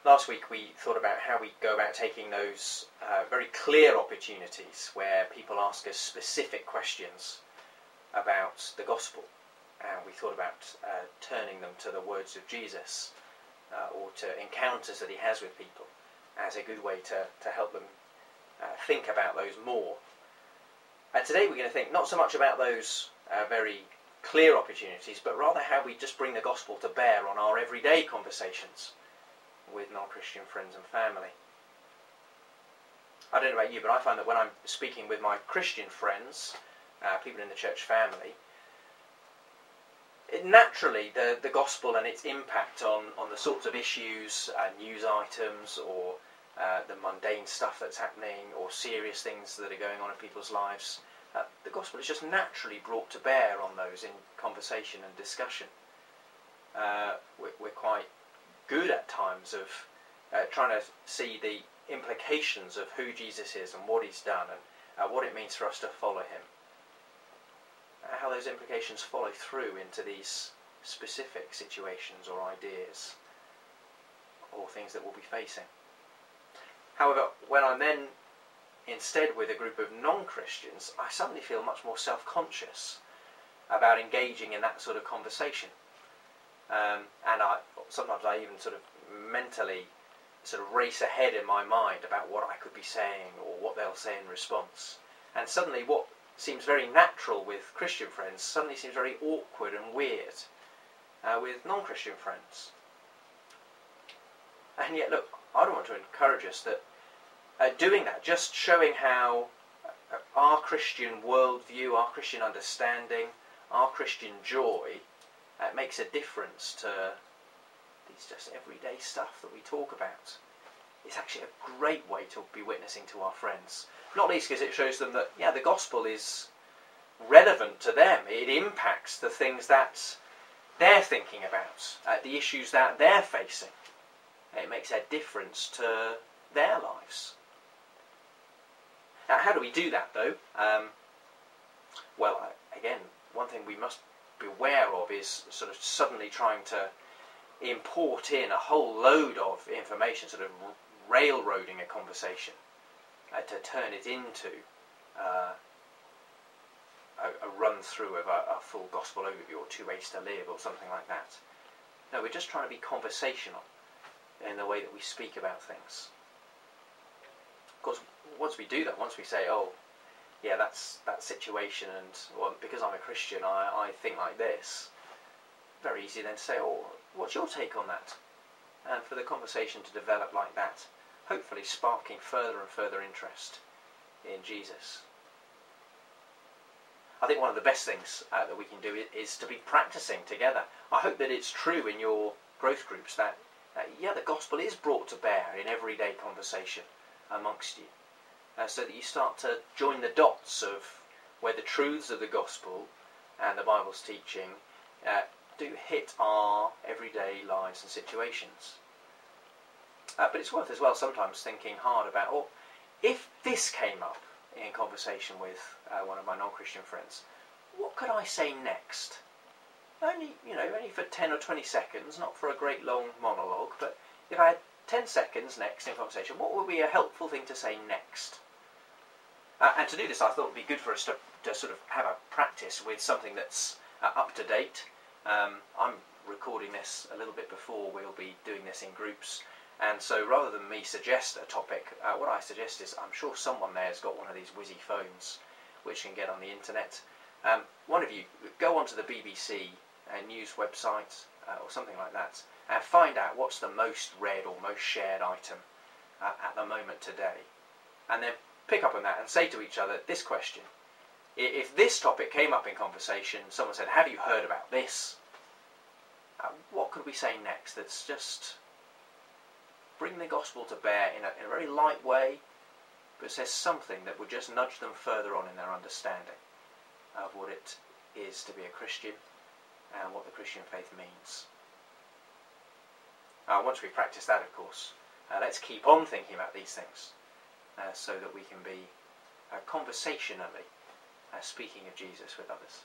Last week we thought about how we go about taking those very clear opportunities where people ask us specific questions about the gospel, and we thought about turning them to the words of Jesus or to encounters that he has with people as a good way to help them think about those more. And today we're going to think not so much about those very clear opportunities, but rather how we just bring the gospel to bear on our everyday conversations with non-Christian friends and family. I don't know about you, but I find that when I'm speaking with my Christian friends, people in the church family, naturally the gospel and its impact on the sorts of issues, news items, or the mundane stuff that's happening, or serious things that are going on in people's lives, the gospel is just naturally brought to bear on those in conversation and discussion. We're quite good at times of trying to see the implications of who Jesus is and what he's done and what it means for us to follow him. How those implications follow through into these specific situations or ideas or things that we'll be facing. However, when I'm then instead with a group of non-Christians, I suddenly feel much more self-conscious about engaging in that sort of conversation. And sometimes I even sort of mentally sort of race ahead in my mind about what I could be saying or what they'll say in response. And suddenly what seems very natural with Christian friends suddenly seems very awkward and weird with non-Christian friends. And yet, look, I don't want to encourage us that doing that, just showing how our Christian worldview, our Christian understanding, our Christian joy makes a difference to these just everyday stuff that we talk about. It's actually a great way to be witnessing to our friends. Not least because it shows them that, yeah, the gospel is relevant to them. It impacts the things that they're thinking about, the issues that they're facing. It makes a difference to their lives. Now, how do we do that, though? Well, again, one thing we must be aware of is sort of suddenly trying to import in a whole load of information, sort of railroading a conversation to turn it into a run-through of a full gospel overview or 2 ways to live or something like that. No, we're just trying to be conversational in the way that we speak about things. Of course, once we do that, once we say, oh, yeah, that's that situation, and well, because I'm a Christian, I think like this, very easy then to say, oh, what's your take on that? And for the conversation to develop like that, hopefully sparking further and further interest in Jesus. I think one of the best things that we can do is to be practicing together. I hope that it's true in your growth groups that, yeah, the gospel is brought to bear in everyday conversation amongst you. So that you start to join the dots of where the truths of the gospel and the Bible's teaching do hit our everyday lives and situations. But it's worth as well sometimes thinking hard about, oh, if this came up in conversation with one of my non-Christian friends, what could I say next? Only for 10 or 20 seconds, not for a great long monologue, but if I had 10 seconds next in conversation, what would be a helpful thing to say next? And to do this, I thought it would be good for us to sort of have a practice with something that's up to date. I'm recording this a little bit before we'll be doing this in groups, and so rather than me suggest a topic, what I suggest is, I'm sure someone there has got one of these whizzy phones which can get on the internet. One of you, go onto the BBC news website or something like that and find out what's the most read or most shared item at the moment today, and then pick up on that and say to each other this question. If this topic came up in conversation, someone said, have you heard about this? What could we say next that's just bring the gospel to bear in a very light way, but says something that would just nudge them further on in their understanding of what it is to be a Christian and what the Christian faith means. Once we practice that, of course, let's keep on thinking about these things so that we can be conversationally speaking of Jesus with others.